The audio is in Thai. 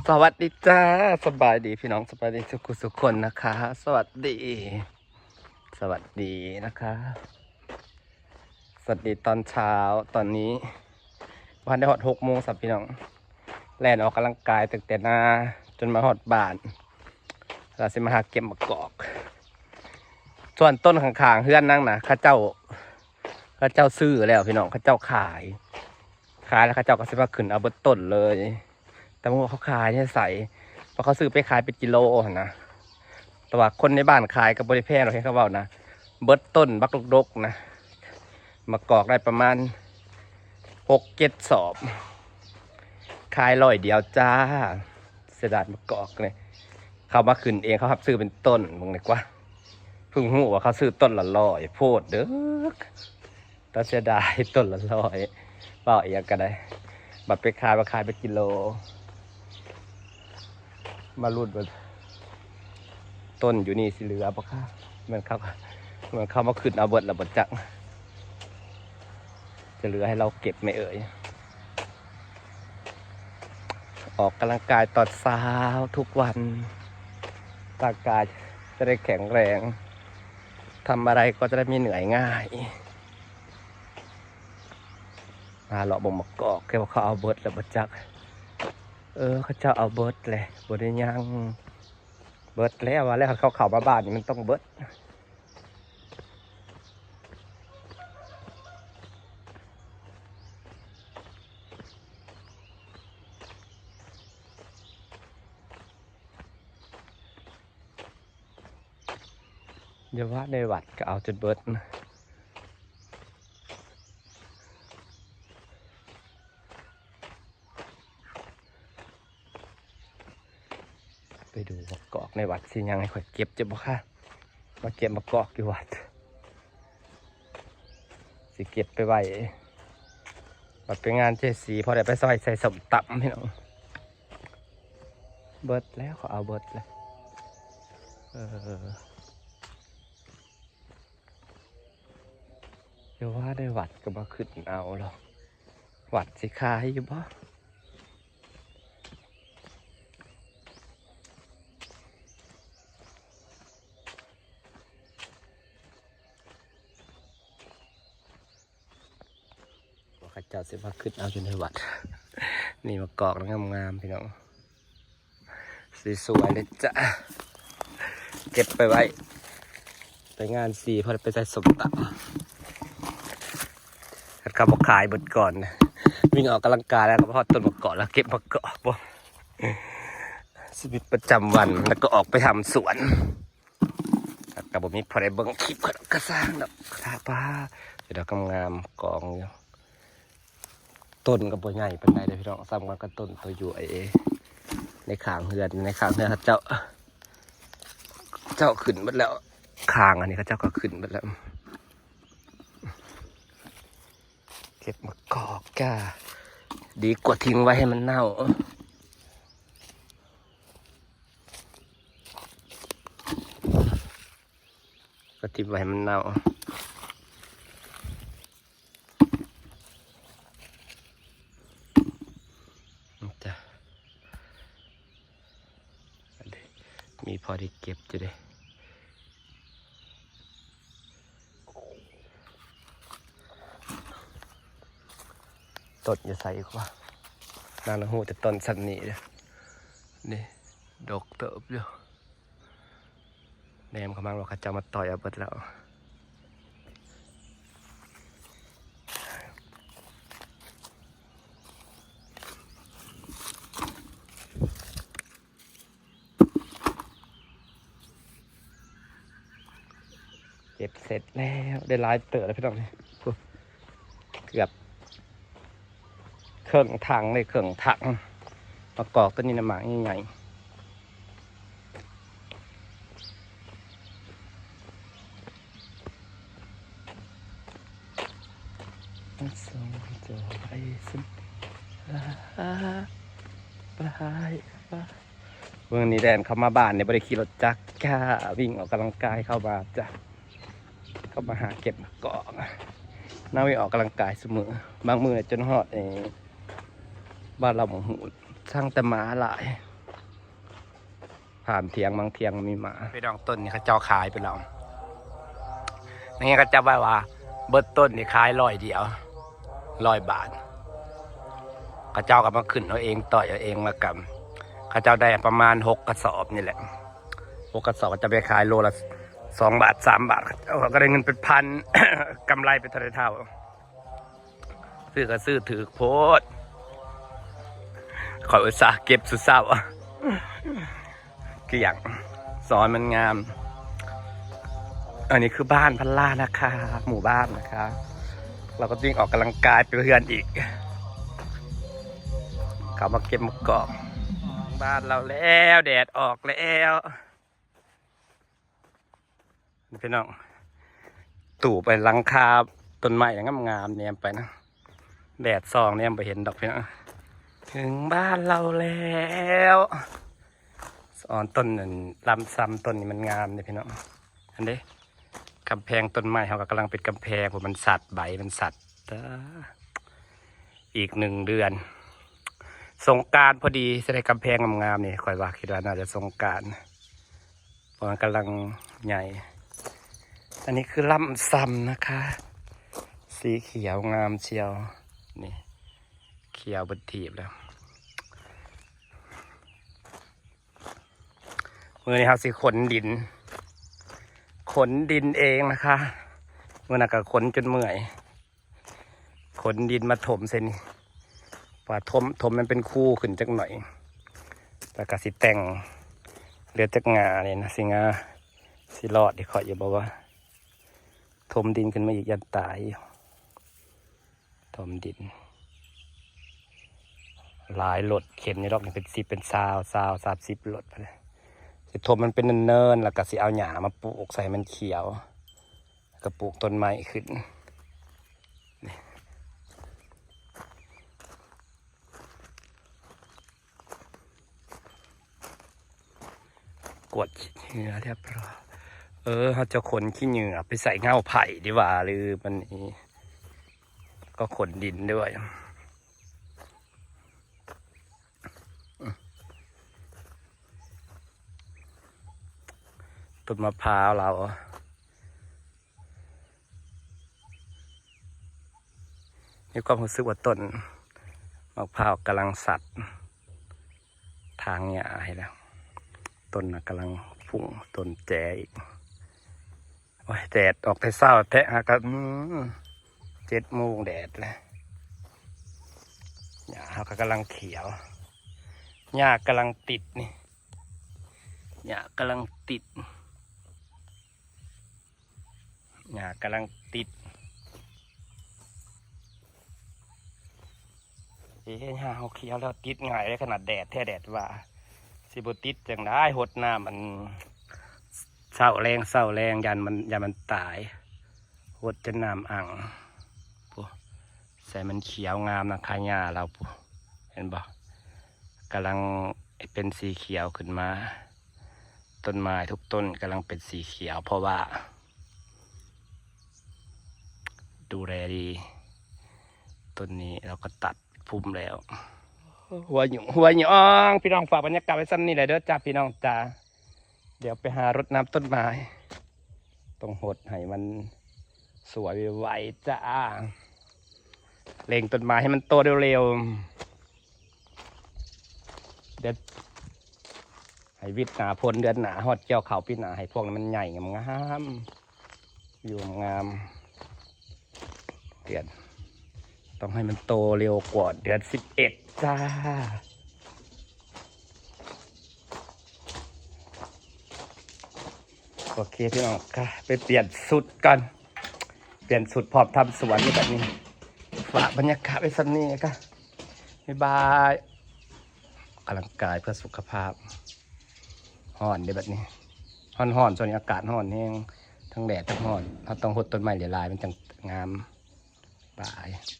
สวัสดีจ้าสบายดีพี่น้องสบายดีทุกคนนะคะสวัสดีสวัสดีนะคะสวัสดีตอนเช้าตอนนี้วันได้หอด6 โมงสับพี่น้องแล่นออกกำลังกายตั้งแต่นาจนมาหอดบ้านเราจะมาหาเก็บมะกอกส่วนต้นข้างๆเฮือนนั่งนะข้าเจ้าซื้อแล้วพี่น้องข้าเจ้าขายแล้วข้าเจ้าก็จะมาขึ้นเอาเบิดต้นเลยแต่เมื่อเขาขายเนี่ยใส่เพราะเขาซื้อไปขายเป็นกิโลนะแต่ว่าคนในบ้านขายกับบริแพงเราให้เขาเบานะเบิดต้นบักลกๆนะมากอกได้ประมาณ6-7 สอบขาย100 เดียวจ้าเสียดายมากอกเลยเขามาขึ้นเองเขาครับซื้อเป็นต้นมึงเลยกว่าเพิ่งหูว่าเขาซื้อต้นละ100โพดเด้อแต่เสียดายต้นละ100เปล่าอีกก็ได้บัดไปขายมาขายเป็นกิโลมาลุดมาต้นอยู่นี่สิเหลือปะค่ะมันเข้ามาขึ้นเอาเบิดระบจักจะเหลือให้เราเก็บไม่เอ่ยออกกำลังกายตอนเช้าทุกวันร่างกายจะได้แข็งแรงทำอะไรก็จะได้ไม่เหนื่อยง่ายมาเลาะบ่งมะกอกแค่ว่าเขาเอาเบิดระบจักเขาเจ้าเอาเบิดเลยบ่ได้ยังเบิดแล้วว่าแล้วเขาเข้ามาบ้านนี่มันต้องเบิดอย่าว่าในวัดก็เอาจนเบิดนะไปดูมะกอกในวัดสิยังให้ข่อยเก็บจะบ่ค่ะมาเก็บมะกอกอยู่วัดสิเก็บไปไว้วัดไปงานเจสีพอได้ไปซอยใส่สมตำพี่น้องเบิดแล้วเขาเอาเบิดเลยเดี๋ยวว่าได้วัดก็มาขึ้นเอาหรอกวัดสิขายอยู่บ่ข้าเจ้าสิมาขึ้นเอาจนในวัดนี่มากอกแล้วงามๆพี่น้องสวยๆเลยจ้ะเก็บไปไว้ไปงานสีพอไปใส่สมตำเขาบอกขายเบิดก่อนวิ่งออกกำลังกายแล้วก็พอต้นมะกอกแล้วเก็บมะกอกบ่ชีวิตประจำวันแล้วก็ออกไปทำสวนกับผมมีพอได้เบิ้งคลิปก็สร้างดอกทาป้าเดี๋ยวงามกองอยู่ต้นกับใหญ่เป็นไงเลยพี่น้องซ้ำกันก็ต้นตัวอยู่ในขางเฮือนเจ้าขึ้นหมดแล้วคางอันนี้เขาเจ้าก็ขึ้นหมดแล้วเก็บมะกอกจ้าดีกว่าทิ้งไว้ให้มันเน่าก็ทิ้งไว้ให้มันเน่าจ้ะมีพอที่เก็บอยู่เลยต้นอย่าใส่อีกว่านางหูแต่ต้นสันนี่เลยนี่ดอกเติบอยู่แนมเขามั่งว่าเขาจะมาต่อยเอาเบิดแล้วเก็บเสร็จแล้วได้ลายเติบแล้วพี่น้องนี่เกือบเครื่องถังเลยเครื่องถังมะกอกต้นนี้น้ำหมากใหญ่ส่งจอยสิเมื่อนี้แดนเข้ามาบ้านเนี่ยบริขี่รถจักรจ้าวิ่งออกกำลังกายเข้ามาจ้ะเข้ามาหาเก็บมะกอกน่าวิ่งออกกำลังกายเสมอบางมือจนหอดบ้านเราหมูช่างแต่หมาหลาย ผ่านเทียงบางเทียงมีหมาไปดองต้นนี่เขาเจ้าขายไปแล้วนี่เขาจะว่าเบิดต้นนี่ขาย100 เดียว100 บาทเขาเจ้าก็มาขึ้นเอาเองต่อยเอาเองมากับเขาเจ้าได้ประมาณ6 กระสอบนี่แหละ6 กระสอบก็จะไปขายโลละ2 บาท 3 บาทเขาก็ได้เงินเป็นพัน กำไรเป็นเท่าซื้อก็ซื้อถือโพดขออุตส่าห์เก็บสุดเศร้าคืออย่างสอนมันงามอันนี้คือบ้านพันล่านะคะหมู่บ้านนะคะเราก็วิ่งออกกำลังกายไปเพื่อนอีกเขามาเก็บมะกอกบ้านเราแล้วแดดออกแล้วพี่น้องตู่ไปหลังคาต้นไม้งามๆเนี่ยไปนะแดดส่องเนี่ยไปเห็นดอกพี่น้องถึงบ้านเราแล้วสอนต้นลำซ้ำต้นนี้มันงามเลยพี่น้องอันนี้กำแพงต้นไม้เขากำลังเป็นกำแพงผมมันสัตว์ใบมันสัตว์อีก1 เดือนสงกรานต์พอดีจะได้กำแพงงามๆนี่คอยว่าคิดว่าน่าจะสงกรานต์เพราะมันกำลังใหญ่อันนี้คือลำซ้ำนะคะสีเขียวงามเชียวนี่เขียวบนถีบแล้วมือนี้ครับสิขนดินเองนะคะเมื่อนักก็ขนจนเมื่อยขนดินมาถมเส้นนี่ว่าถมมันเป็นคู่ขึ้นจักหน่อยแต่ก็สิแต่งเลือดจักงาเนี่ยนะสิงาสิรอดที่ขออย่าบอกว่าถมดินขึ้นมาอีกยันตายถมดินหลายรถเข็นนี่ดอกนี่เป็น10เป็น30รถไปเลยสิถมมันเป็นเนินๆแล้วก็สิเอาหญ้ามาปลูกใส่มันเขียวก็ปลูกต้นไม้ขึ้นกวดเหงื่อเรียบร้อยเขาจะขนขี้เหงื่อไปใส่เง่าไผ่ดีกว่าหรือมันนี้ก็ขนดินด้วยต้นมะพร้าวเรามีความรู้สึกว่าต้นมะพร้าวกำลังสัตว์ทางหญ้าให้แล้วต้นกำลังพุ่งต้นแจอีกโอ้ยแดดออกแต่เช้าแทะฮะก็7 โมงแดดแล้วหญ้าเขาก็กำลังเขียวหญ้ากำลังติดนี่หญ้ากำลังติดหญ้ากำลังติดหญ้าเขาเขียวแล้วติดง่ายเลยขนาดแดดแท้แดดว่าสิบติดจังได้หดน้ำมันเศร้าแรงยันมันตายหดจนน้ำอ่างปุ๊ใส่มันเขียวงามนะคาหญ้าเราปุ๊เห็นบ่กำลังเป็นสีเขียวขึ้นมาต้นไม้ทุกต้นกำลังเป็นสีเขียวเพราะว่าดูแลดีต้นนี้เราก็ตัดพุ่มแล้วหัวหยองพี่น้องฝากบรรยากาศไว้สั้นนี่เลยเด้อจ้าพี่น้องจ้าเดี๋ยวไปหารดน้ำต้นไม้ต้องหดให้มันสวยไวจ้าเล็งต้นไม้ให้มันโตเร็วๆเดี๋ยวให้วิทย์หนาพลเดือนหนาหอดเกี่ยวเขาปีหนาให้พวกนั้นมันใหญ่งามอยู่งามเดือนต้องให้มันโตเร็วกว่าเดือน11จ้าโอเคพี่น้องค่ะไปเปลี่ยนสุดกันเปลี่ยนสุดพร้อมทำสวนแบบนี้ฝากบรรยากาศไว้สักนี้ค่ะบ๊ายบายออกกำลังกายเพื่อสุขภาพห่อนได้แบบนี้ห่อนส่วนนี้อากาศห่อนแห้งทั้งแดดทั้งห่อนเราต้องหดต้นไม้หลายๆมันจังงามบาย